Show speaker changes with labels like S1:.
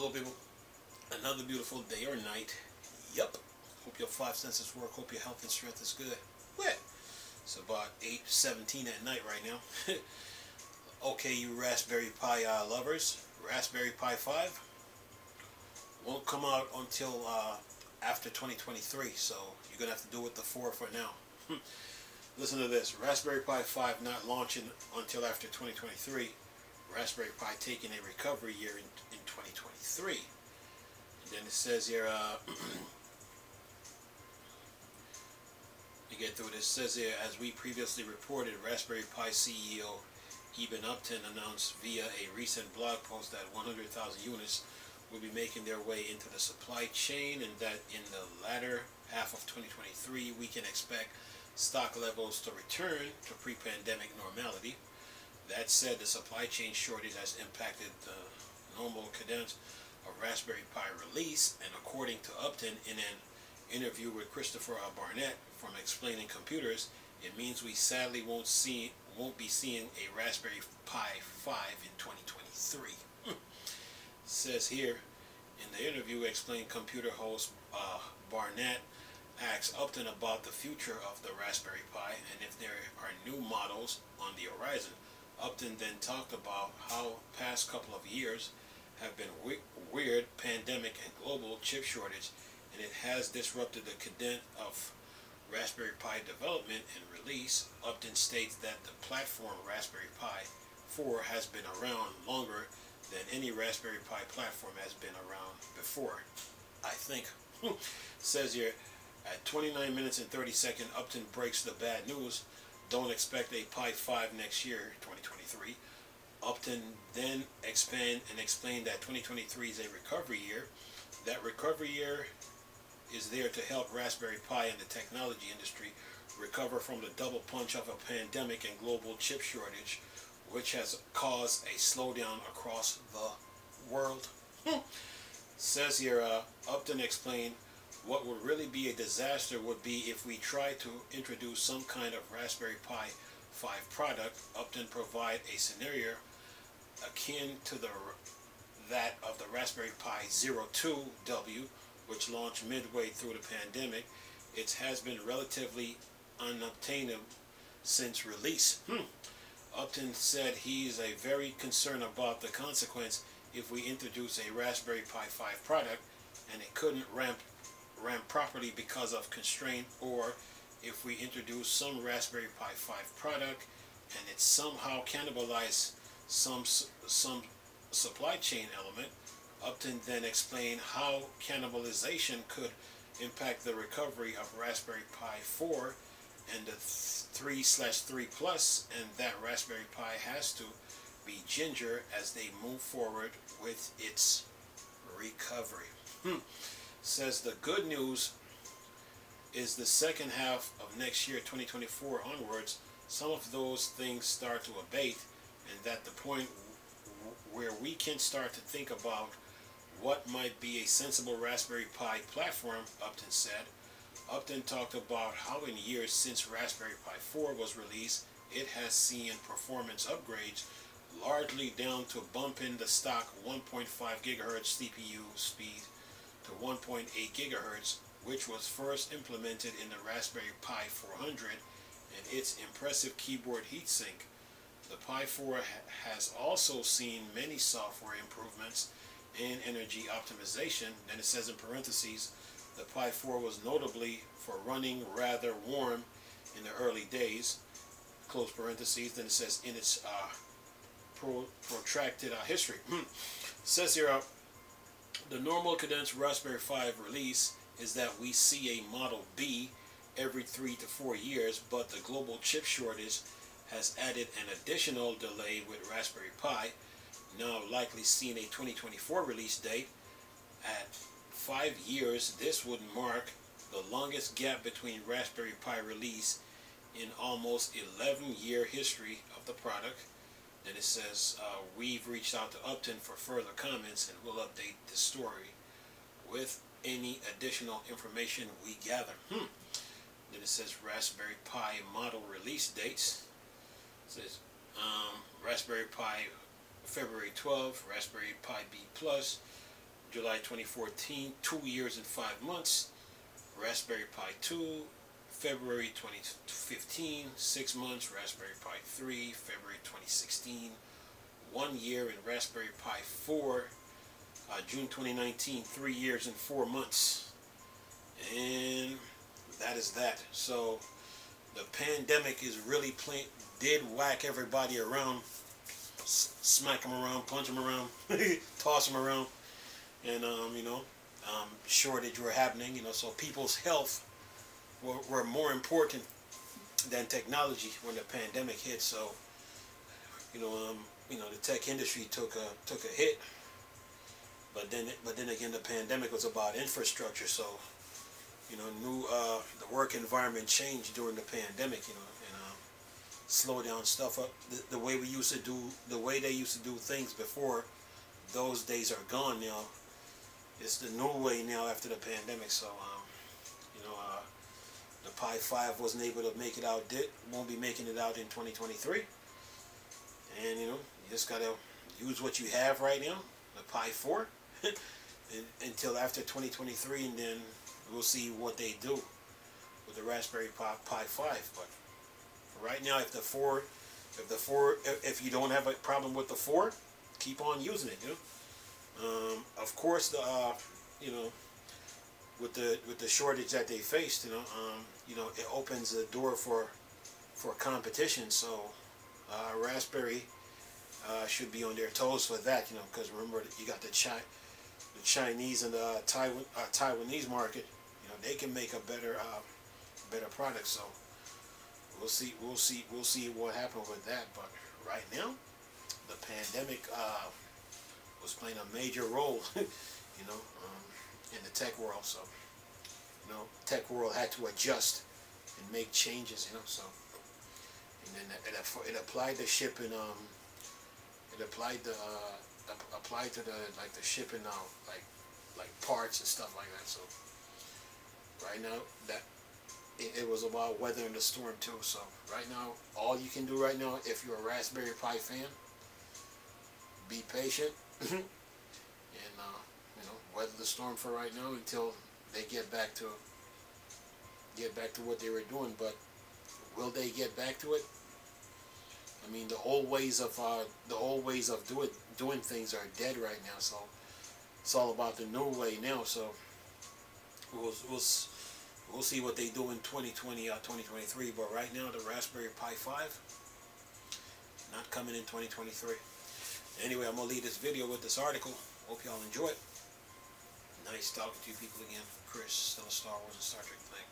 S1: Hello people, another beautiful day or night. Yup. Hope your five senses work. Hope your health and strength is good. What? It's about 8:17 at night right now. Okay, you Raspberry Pi lovers, Raspberry Pi 5 won't come out until after 2023, so you're going to have to do with the 4 for now. Listen to this, Raspberry Pi 5 not launching until after 2023, Raspberry Pi taking a recovery year in 2023. And then it says here, to get through this, it says here, as we previously reported, Raspberry Pi CEO Eben Upton announced via a recent blog post that 100,000 units will be making their way into the supply chain, and that in the latter half of 2023 we can expect stock levels to return to pre-pandemic normality. That said, the supply chain shortage has impacted the normal cadence of Raspberry Pi release, and according to Upton in an interview with Christopher Barnett from Explaining Computers, it means we sadly won't be seeing a Raspberry Pi 5 in 2023. Says here, in the interview, Explained Computer host Barnett asks Upton about the future of the Raspberry Pi and if there are new models on the horizon. Upton then talked about how past couple of years have been weird pandemic and global chip shortage, and it has disrupted the cadence of Raspberry Pi development and release. Upton states that the platform Raspberry Pi 4 has been around longer than any Raspberry Pi platform has been around before, I think. Says here, at 29 minutes and 30 seconds, Upton breaks the bad news. Don't expect a Pi 5 next year, 2023. Upton then explained that 2023 is a recovery year. That recovery year is there to help Raspberry Pi and the technology industry recover from the double punch of a pandemic and global chip shortage, which has caused a slowdown across the world. Says here, Upton explained what would really be a disaster would be if we tried to introduce some kind of Raspberry Pi 5 product. Upton provide a scenario akin to that of the Raspberry Pi 02W, which launched midway through the pandemic. It has been relatively unobtainable since release. Upton said he's very concerned about the consequence if we introduce a Raspberry Pi 5 product and it couldn't ramp properly because of constraint, or if we introduce some Raspberry Pi 5 product and it somehow cannibalize some supply chain element. Upton then explained how cannibalization could impact the recovery of Raspberry Pi 4 and the 3/3 Plus, and that Raspberry Pi has to be ginger as they move forward with its recovery. Says the good news is the second half of next year, 2024 onwards, some of those things start to abate, and that the point where we can start to think about what might be a sensible Raspberry Pi platform, Upton said. Upton talked about how in years since Raspberry Pi 4 was released, it has seen performance upgrades, largely down to bumping the stock 1.5 gigahertz CPU speed to 1.8 gigahertz, which was first implemented in the Raspberry Pi 400 and its impressive keyboard heatsink. The Pi 4 has also seen many software improvements and energy optimization. Then it says in parentheses, the Pi 4 was notably for running rather warm in the early days, close parentheses. Then it says in its protracted history. Says here, the normal cadence Raspberry 5 release is that we see a Model B every 3 to 4 years, but the global chip shortage has added an additional delay with Raspberry Pi, now likely seeing a 2024 release date. At 5 years, this would mark the longest gap between Raspberry Pi release in almost 11-year history of the product. Then it says, we've reached out to Upton for further comments and we'll update this story with any additional information we gather. Then it says Raspberry Pi model release dates. It says Raspberry Pi February 12, Raspberry Pi B Plus July 2014, 2 years and 5 months. Raspberry Pi 2, February 2015, 6 months. Raspberry Pi 3, February 2016, 1 year. And Raspberry Pi 4, June 2019, 3 years and 4 months. And that is that. So the pandemic is really did whack everybody around, smack them around, punch them around, toss them around, and shortage were happening. So people's health were more important than technology when the pandemic hit. So the tech industry took a hit, but then again, the pandemic was about infrastructure. So the work environment changed during the pandemic. And slow down stuff up. The way they used to do things before, those days are gone now. It's the new way now after the pandemic. So the Pi 5 wasn't able to make it out. Won't be making it out in 2023. And you just gotta use what you have right now, the Pi 4, until after 2023, and then we'll see what they do with the Raspberry Pi 5. But right now, if you don't have a problem with the 4, keep on using it. Of course, with the shortage that they faced, it opens the door for competition. So Raspberry should be on their toes for that. Because remember, you got the Chinese and the Taiwanese market. They can make a better product. So we'll see what happens with that. But right now, the pandemic was playing a major role, in the tech world. So tech world had to adjust and make changes. So, and then it applied the shipping. It applied to the shipping like parts and stuff like that. So right now it was about weathering the storm too. So right now, all you can do right now, if you're a Raspberry Pi fan, be patient and weather the storm for right now until they get back to what they were doing. But will they get back to it? I mean, the old ways of doing things are dead right now. So it's all about the new way now. So we'll see what they do in 2020 or 2023. But right now, the Raspberry Pi 5 not coming in 2023. Anyway, I'm gonna leave this video with this article. Hope y'all enjoy it. Nice talking to you people again. Chris, still a Star Wars and Star Trek thing.